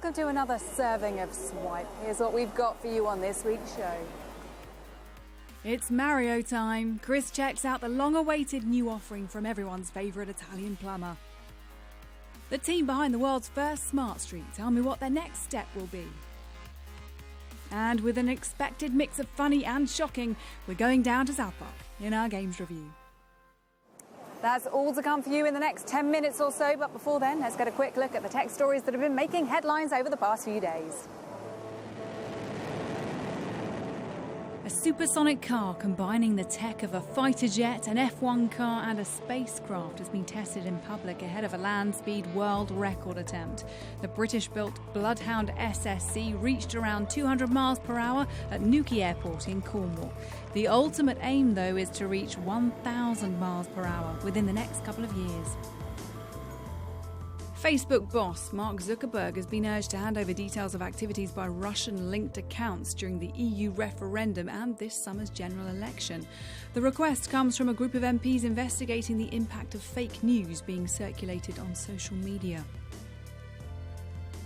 welcome to another serving of Swipe. Here's what we've got for you on this week's show. It's Mario time. Chris checks out the long-awaited new offering from everyone's favourite Italian plumber. The team behind the world's first smart street tell me what their next step will be. And with an expected mix of funny and shocking, we're going down to South Park in our games review. That's all to come for you in the next 10 minutes or so, but before then, let's get a quick look at the tech stories that have been making headlines over the past few days. A supersonic car combining the tech of a fighter jet, an F1 car and a spacecraft has been tested in public ahead of a land speed world record attempt. The British-built Bloodhound SSC reached around 200 miles per hour at Newquay Airport in Cornwall. The ultimate aim, though, is to reach 1,000 miles per hour within the next couple of years. Facebook boss Mark Zuckerberg has been urged to hand over details of activities by Russian-linked accounts during the EU referendum and this summer's general election. The request comes from a group of MPs investigating the impact of fake news being circulated on social media.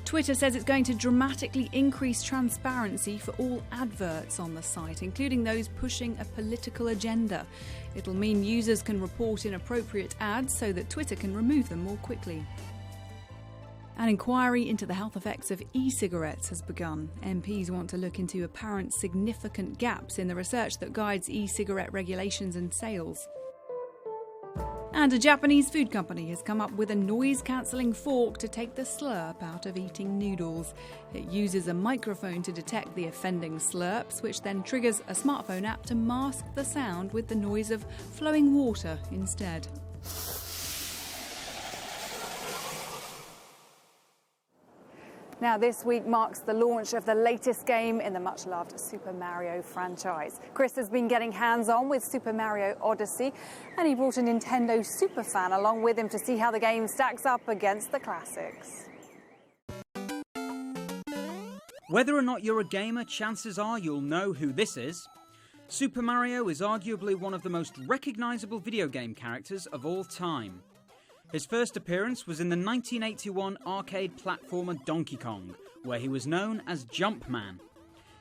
Twitter says it's going to dramatically increase transparency for all adverts on the site, including those pushing a political agenda. It'll mean users can report inappropriate ads so that Twitter can remove them more quickly. An inquiry into the health effects of e-cigarettes has begun. MPs want to look into apparent significant gaps in the research that guides e-cigarette regulations and sales. And a Japanese food company has come up with a noise-cancelling fork to take the slurp out of eating noodles. It uses a microphone to detect the offending slurps, which then triggers a smartphone app to mask the sound with the noise of flowing water instead. Now, this week marks the launch of the latest game in the much-loved Super Mario franchise. Chris has been getting hands-on with Super Mario Odyssey, and he brought a Nintendo superfan along with him to see how the game stacks up against the classics. Whether or not you're a gamer, chances are you'll know who this is. Super Mario is arguably one of the most recognisable video game characters of all time. His first appearance was in the 1981 arcade platformer Donkey Kong, where he was known as Jumpman.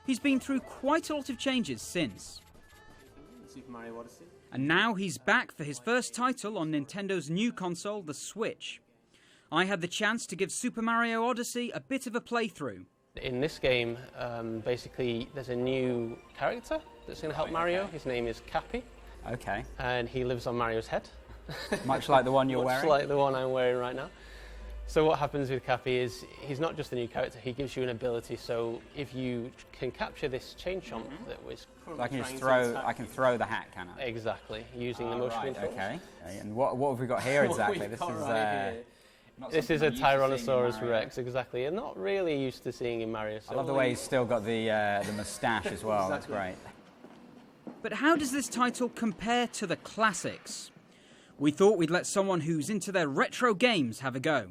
He's been through quite a lot of changes since. Super Mario Odyssey. And now he's back for his first title on Nintendo's new console, the Switch. I had the chance to give Super Mario Odyssey a bit of a playthrough. In this game, basically, there's a new character that's going to help Mario. His name is Cappy. Okay. And he lives on Mario's head. Much like the one you're wearing? Much like the one I'm wearing right now. So what happens with Cappy is he's not just a new character, he gives you an ability. So if you can capture this chain chomp that was... So I can just throw the hat, can I? Exactly, using the motion controls. Okay. And what have we got here exactly? This is a Tyrannosaurus Rex, exactly. And not really used to seeing in Mario. I love the way he's still got the moustache as well. Exactly. That's great. But how does this title compare to the classics? We thought we'd let someone who's into their retro games have a go.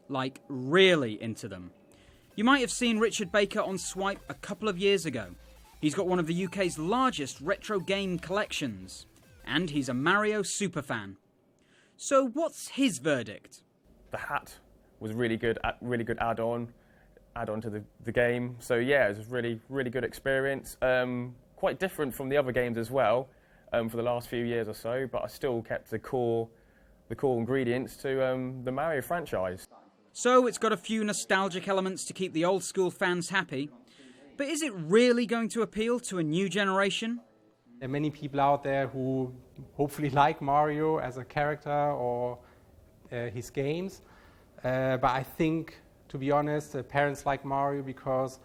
Like, really into them. You might have seen Richard Baker on Swipe a couple of years ago. He's got one of the UK's largest retro game collections. And he's a Mario superfan. So what's his verdict? The hat was really good add-on to the game. So yeah, it was a really good experience. Quite different from the other games as well. For the last few years or so, but I still kept the core ingredients to the Mario franchise. So it's got a few nostalgic elements to keep the old school fans happy, but is it really going to appeal to a new generation? There are many people out there who hopefully like Mario as a character or his games, but I think, to be honest, parents like Mario because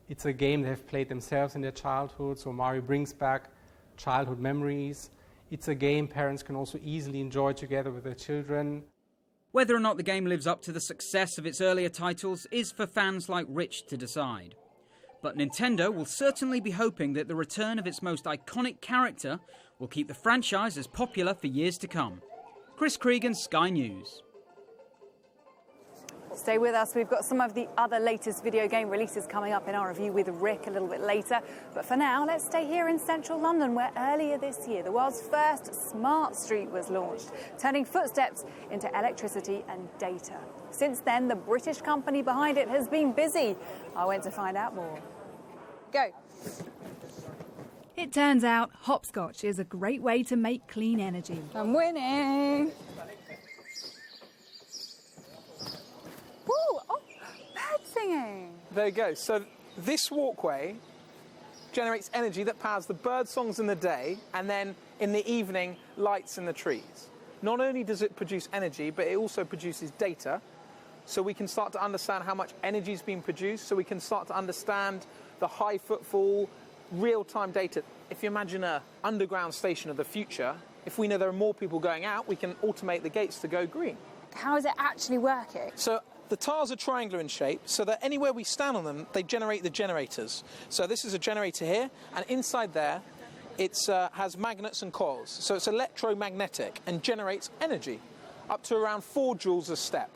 it's a game they've played themselves in their childhood, so Mario brings back childhood memories. It's a game parents can also easily enjoy together with their children. Whether or not the game lives up to the success of its earlier titles is for fans like Rich to decide. But Nintendo will certainly be hoping that the return of its most iconic character will keep the franchise as popular for years to come. Chris Creegan, Sky News. Stay with us, we've got some of the other latest video game releases coming up in our review with Rik a little bit later. But for now, let's stay here in central London, where earlier this year the world's first smart street was launched, turning footsteps into electricity and data. Since then, the British company behind it has been busy. I went to find out more. Go. It turns out hopscotch is a great way to make clean energy. I'm winning. Woo! Oh, bird singing. There you go. So this walkway generates energy that powers the bird songs in the day, and then in the evening, lights in the trees. Not only does it produce energy, but it also produces data. So we can start to understand how much energy is being produced, so we can start to understand the high footfall, real-time data. If you imagine an underground station of the future, if we know there are more people going out, we can automate the gates to go green. How is it actually working? So the tiles are triangular in shape, so that anywhere we stand on them, they generate the generators. So this is a generator here, and inside there, it has magnets and coils. So it's electromagnetic and generates energy, up to around 4 joules a step.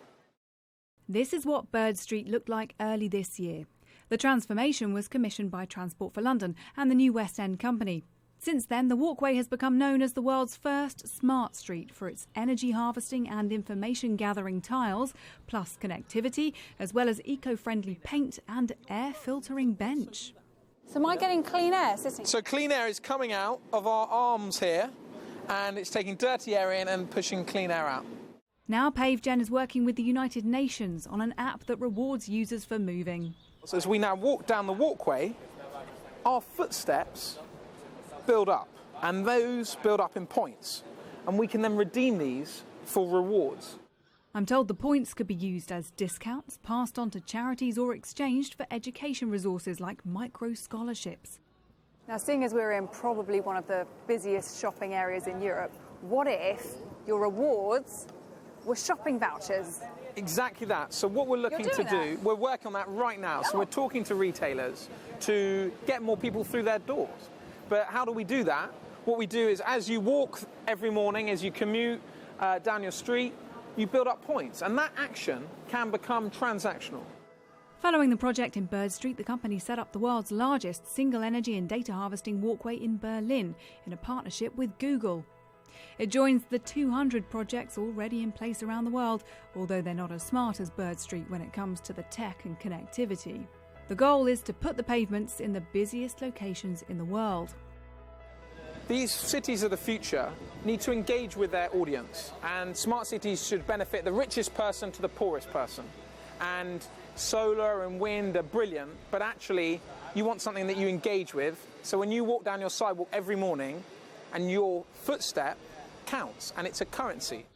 This is what Bird Street looked like early this year. The transformation was commissioned by Transport for London and the New West End Company. Since then, the walkway has become known as the world's first smart street for its energy harvesting and information gathering tiles, plus connectivity, as well as eco-friendly paint and air filtering bench. So am I getting clean air sitting? So clean air is coming out of our arms here, and it's taking dirty air in and pushing clean air out. Now Pavegen is working with the United Nations on an app that rewards users for moving. So as we now walk down the walkway, our footsteps build up, and those build up in points, and we can then redeem these for rewards. I'm told the points could be used as discounts, passed on to charities or exchanged for education resources like micro scholarships. Now, seeing as we're in probably one of the busiest shopping areas in Europe, what if your rewards were shopping vouchers? Exactly that. So what we're looking to do, we're working on that right now. So we're talking to retailers to get more people through their doors. But how do we do that? What we do is, as you walk every morning, as you commute down your street, you build up points, and that action can become transactional. Following the project in Bird Street, the company set up the world's largest single energy and data harvesting walkway in Berlin in a partnership with Google. It joins the 200 projects already in place around the world, although they're not as smart as Bird Street when it comes to the tech and connectivity. The goal is to put the pavements in the busiest locations in the world. These cities of the future need to engage with their audience, and smart cities should benefit the richest person to the poorest person. And solar and wind are brilliant, but actually you want something that you engage with. So when you walk down your sidewalk every morning, and your footstep counts, and it's a currency.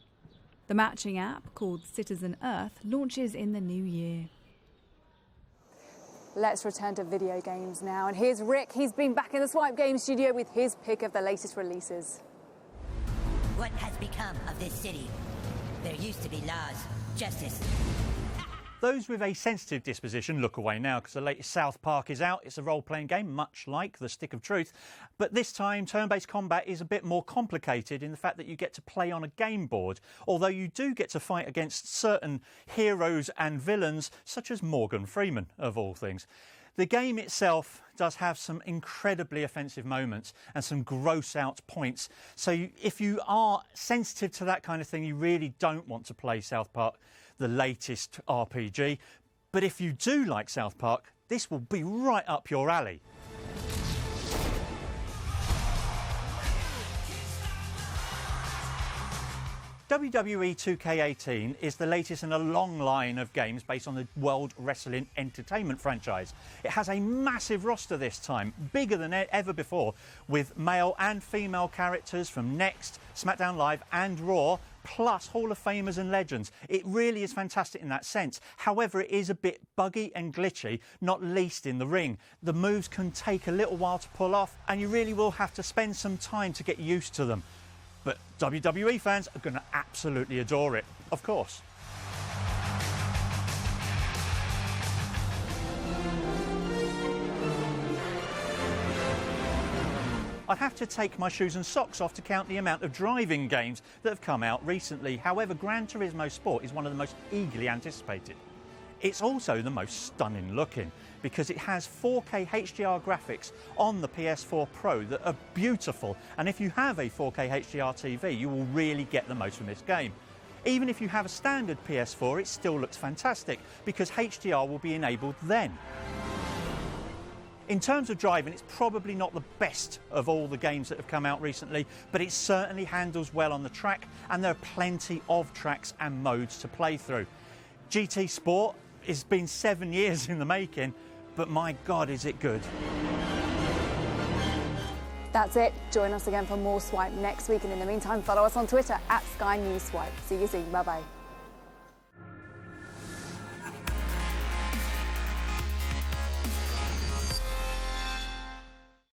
The matching app, called Citizen Earth, launches in the new year. Let's return to video games now. And here's Rik. He's been back in the Swipe Games studio with his pick of the latest releases. What has become of this city? There used to be laws, justice. Those with a sensitive disposition look away now, because the latest South Park is out. It's a role-playing game, much like The Stick of Truth. But this time, turn-based combat is a bit more complicated in the fact that you get to play on a game board, although you do get to fight against certain heroes and villains, such as Morgan Freeman, of all things. The game itself does have some incredibly offensive moments and some gross-out points. So if you are sensitive to that kind of thing, you really don't want to play South Park, the latest RPG. But if you do like South Park, this will be right up your alley. WWE 2K18 is the latest in a long line of games based on the World Wrestling Entertainment franchise. It has a massive roster this time, bigger than ever before, with male and female characters from Next, SmackDown Live and Raw, plus Hall of Famers and legends. It really is fantastic in that sense. However, it is a bit buggy and glitchy, not least in the ring. The moves can take a little while to pull off, and you really will have to spend some time to get used to them. But WWE fans are going to absolutely adore it, of course. I'd have to take my shoes and socks off to count the amount of driving games that have come out recently. However, Gran Turismo Sport is one of the most eagerly anticipated. It's also the most stunning looking because it has 4K HDR graphics on the PS4 Pro that are beautiful, and if you have a 4K HDR TV you will really get the most from this game. Even if you have a standard PS4 it still looks fantastic because HDR will be enabled then. In terms of driving, it's probably not the best of all the games that have come out recently, but it certainly handles well on the track, and there are plenty of tracks and modes to play through. GT Sport has been 7 years in the making, but my God, is it good. That's it. Join us again for more Swipe next week, and in the meantime, follow us on Twitter @Sky News Swipe. See you soon. Bye-bye.